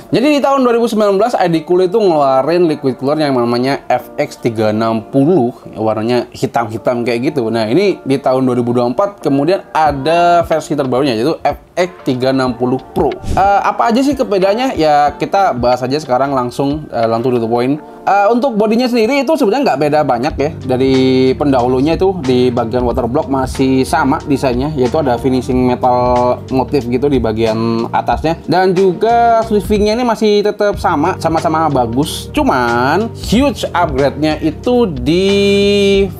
Jadi di tahun 2019 ID Cool itu ngeluarin liquid cooler yang namanya FX360, warnanya hitam-hitam kayak gitu. Nah, ini di tahun 2024 kemudian ada versi terbarunya yaitu FX360 Pro. Apa aja sih perbedaannya? Ya kita bahas aja sekarang langsung to the point. Untuk bodinya sendiri itu sebenarnya nggak beda banyak ya. Dari pendahulunya itu di bagian waterblock masih sama desainnya, yaitu ada finishing metal motif gitu di bagian atasnya. Dan juga sleevingnya ini masih tetap sama-sama bagus. Cuman huge upgrade-nya itu di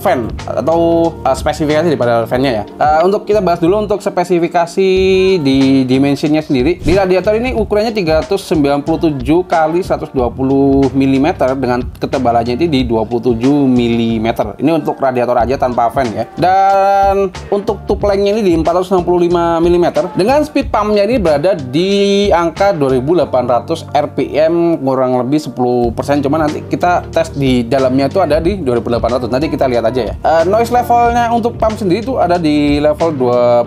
fan atau spesifikasi daripada fan-nya ya. Untuk kita bahas dulu untuk spesifikasi di dimensinya sendiri. Di radiator ini ukurannya 397 kali 120 mm dengan ketebalannya itu di 27 mm. Ini untuk radiator aja tanpa fan ya. Dan untuk tube length-nya ini di 465 mm dengan speed pumpnya ini berada di angka 2800 RPM, kurang lebih 10%. Cuman nanti kita tes di dalamnya itu ada di 2800. Nanti kita lihat aja ya. Noise levelnya untuk pump sendiri itu ada di level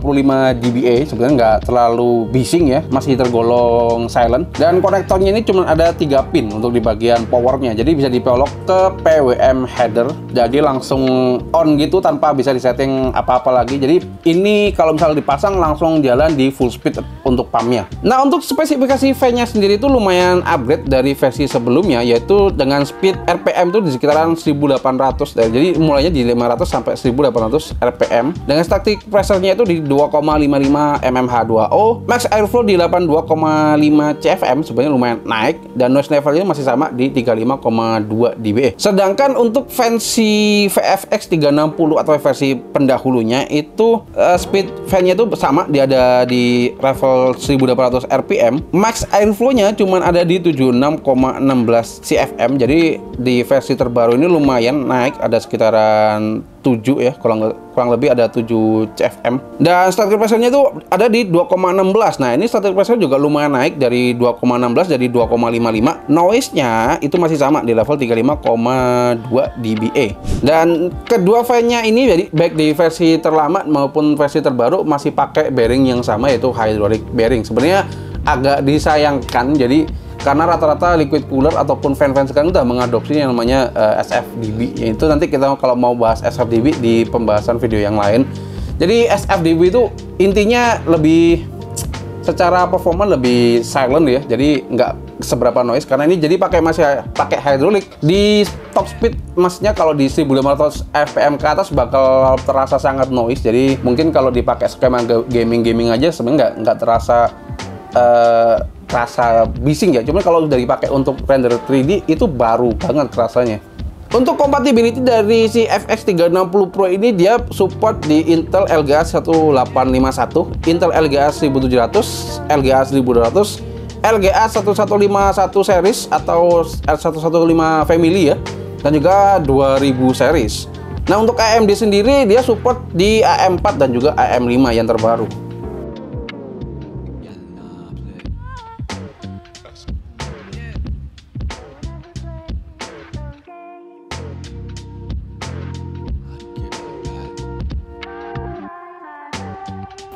25 dBA. Sebenarnya nggak terlalu bising ya, masih tergolong silent. Dan konektornya ini cuma ada 3 pin untuk di bagian powernya. Jadi bisa dipelok ke PWM header. Jadi langsung on gitu tanpa bisa disetting apa-apa lagi. Jadi ini kalau misalnya dipasang langsung jalan di full speed untuk pumpnya. Nah, untuk spesifikasi fan-nya sendiri itu lumayan upgrade dari versi sebelumnya, yaitu dengan speed RPM itu di sekitaran 1800. Jadi mulainya di 500 sampai 1800 RPM. Dengan static pressure-nya itu di 2,55 mmH2O, max airflow di 82,5 CFM, sebenarnya lumayan naik, dan noise levelnya masih sama di 35,2 dBA. Sedangkan untuk versi VFX 360 atau versi pendahulunya itu speed fan-nya itu sama, dia ada di level 1800 RPM. Max airflow-nya cuman ada di 76,16 CFM. Jadi di versi terbaru ini lumayan naik, ada sekitaran 7 ya, kurang lebih ada 7 CFM. Dan static pressure-nya itu ada di 2,16. Nah, ini static pressure juga lumayan naik dari 2,16 jadi 2,55. Noise-nya itu masih sama di level 35,2 dBA. Dan kedua fan-nya ini jadi baik di versi terlama maupun versi terbaru masih pakai bearing yang sama, yaitu hydraulic bearing. Sebenarnya agak disayangkan, jadi karena rata-rata liquid cooler ataupun fan-fan sekarang udah mengadopsi yang namanya SFDB. Yaitu nanti kita kalau mau bahas SFDB di pembahasan video yang lain. Jadi SFDB itu intinya lebih secara performa lebih silent ya. Jadi nggak seberapa noise karena ini jadi masih pakai hydraulic. Di top speed maksudnya kalau di 1500 fpm ke atas bakal terasa sangat noise. Jadi mungkin kalau dipakai skema gaming aja sebenarnya nggak terasa rasa bising ya, cuman kalau udah dipakai untuk render 3D itu baru banget rasanya. Untuk compatibility dari si FX360 Pro ini dia support di Intel LGA 1851, Intel LGA 1700, LGA 1200, LGA 1151 series atau L115 family ya, dan juga 2000 series. Nah, untuk AMD sendiri dia support di AM4 dan juga AM5 yang terbaru.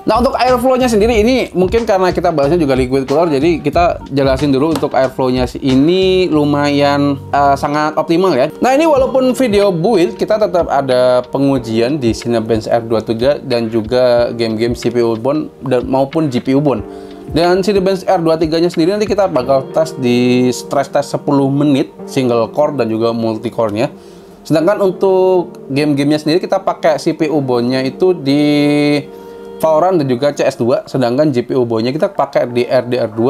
Nah, untuk airflow-nya sendiri ini mungkin karena kita bahasnya juga liquid cooler, jadi kita jelasin dulu untuk airflow-nya ini lumayan sangat optimal ya. Nah, ini walaupun video build kita tetap ada pengujian di Cinebench R23 dan juga game-game CPU bound maupun GPU bound. Dan Cinebench R23-nya sendiri nanti kita bakal tes di stress test 10 menit single core dan juga multi core-nya. Sedangkan untuk game-gamenya sendiri kita pakai CPU bound-nya itu di Valorant dan juga CS2, sedangkan GPU bound-nya kita pakai di RDR2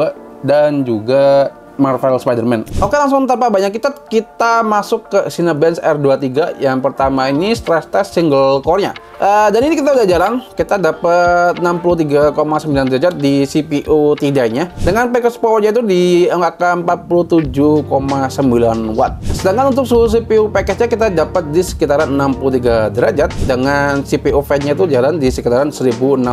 dan juga Marvel Spider-Man. Oke, langsung tanpa banyak kita masuk ke Cinebench R23. Yang pertama ini stress test single core-nya. Dan ini kita udah jalan, kita dapat 63,9 derajat di CPU tidaknya. Dengan package power-nya itu di angka 47,9 watt. Sedangkan untuk suhu CPU package-nya kita dapat di sekitaran 63 derajat dengan CPU fan-nya itu jalan di sekitaran 1060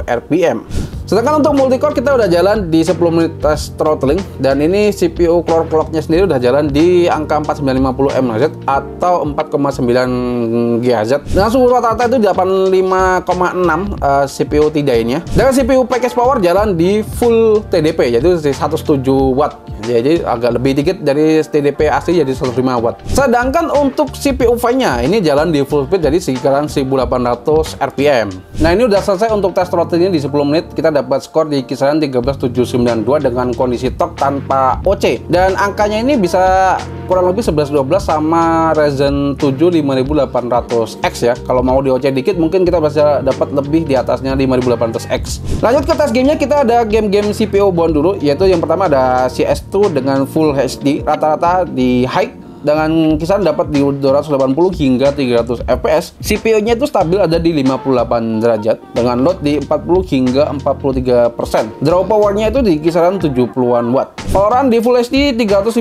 RPM. Sedangkan untuk multicore kita udah jalan di 10 menit tes throttling, dan ini CPU core clock-nya sendiri udah jalan di angka 4950 MHz atau 4,9 GHz. Dengan suhu rata-rata itu 85,6 CPU T-die-nya. Dan CPU package power jalan di full TDP, yaitu 107 watt. Jadi agak lebih dikit dari TDP asli, jadi 105 watt. Sedangkan untuk CPU V-nya ini jalan di full speed, jadi sekitaran 1800 RPM. Nah, ini udah selesai untuk tes throttlingnya di 10 menit. Kita dapat skor di kisaran 13792 dengan kondisi torque tanpa OC. Dan angkanya ini bisa kurang lebih 1112 sama Ryzen 7 5800X ya. Kalau mau di OC dikit mungkin kita bisa dapat lebih di atasnya 5800X. Lanjut ke tes gamenya, kita ada game-game CPU bound dulu, yaitu yang pertama ada CS2 dengan Full HD, rata-rata di high dengan kisaran dapat di 280 hingga 300 fps. CPU-nya itu stabil ada di 58 derajat dengan load di 40 hingga 43%. Draw power-nya itu di kisaran 70-an watt. Valoran di Full HD 350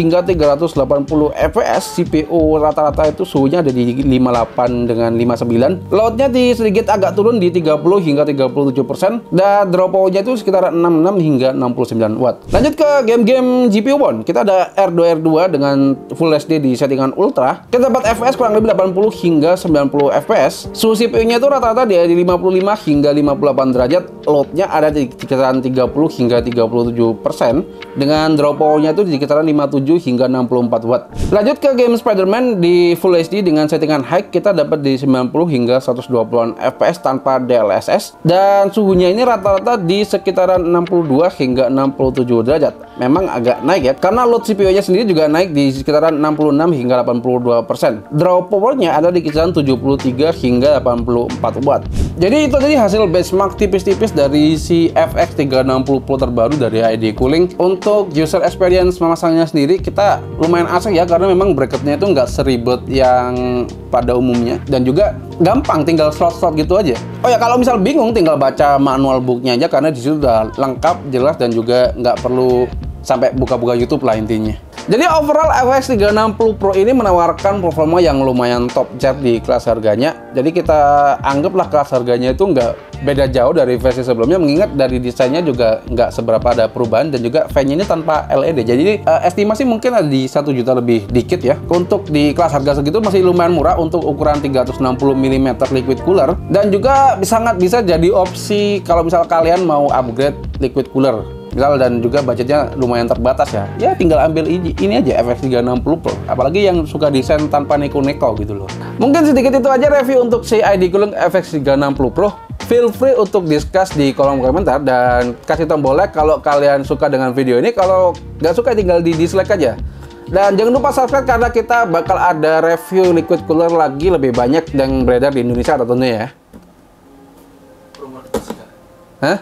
hingga 380 fps. CPU rata-rata itu suhunya ada di 58 dengan 59. Load-nya di sedikit agak turun di 30 hingga 37%, dan draw power-nya itu sekitar 66 hingga 69 watt. Lanjut ke game-game GPU bound. Kita ada R2R2 dengan Full HD di settingan ultra. Kita dapat FPS kurang lebih 80 hingga 90 fps. Suhu CPU-nya itu rata-rata di 55 hingga 58 derajat. Load-nya ada di kisaran 30 hingga 37%. Dengan draw power-nya itu di kisaran 57 hingga 64 watt. Lanjut ke game Spider-Man di Full HD dengan settingan high, kita dapat di 90 hingga 120 fps tanpa DLSS. Dan suhunya ini rata-rata di sekitaran 62 hingga 67 derajat. Memang agak naik ya, karena load CPU-nya sendiri juga naik di sekitar 66 hingga 82%. Draw power-nya ada di kisaran 73 hingga 84 watt. Jadi itu tadi hasil benchmark tipis-tipis dari si FX 360 Pro terbaru dari ID Cooling. Untuk user experience memasangnya sendiri, kita lumayan asik ya, karena memang bracketnya itu nggak seribet yang pada umumnya, dan juga gampang, tinggal slot-slot gitu aja. Oh ya, kalau misal bingung tinggal baca manual booknya aja, karena disitu udah lengkap, jelas, dan juga nggak perlu sampai buka-buka YouTube lah intinya. Jadi overall FX 360 Pro ini menawarkan performa yang lumayan top tier di kelas harganya. Jadi kita anggaplah kelas harganya itu nggak beda jauh dari versi sebelumnya, mengingat dari desainnya juga nggak seberapa ada perubahan, dan juga fan-nya ini tanpa LED. Jadi estimasi mungkin ada di 1 juta lebih dikit ya. Untuk di kelas harga segitu masih lumayan murah untuk ukuran 360 mm liquid cooler, dan juga sangat bisa jadi opsi kalau misal kalian mau upgrade liquid cooler misal, dan juga budgetnya lumayan terbatas ya. Ya tinggal ambil ini aja FX 360 Pro. Apalagi yang suka desain tanpa neko-neko gitu loh. Mungkin sedikit itu aja review untuk si ID Cooling FX 360 Pro. Feel free untuk discuss di kolom komentar dan kasih tombol like kalau kalian suka dengan video ini. Kalau nggak suka tinggal di dislike aja. Dan jangan lupa subscribe, karena kita bakal ada review liquid cooler lagi lebih banyak yang beredar di Indonesia tentunya ya. Hah?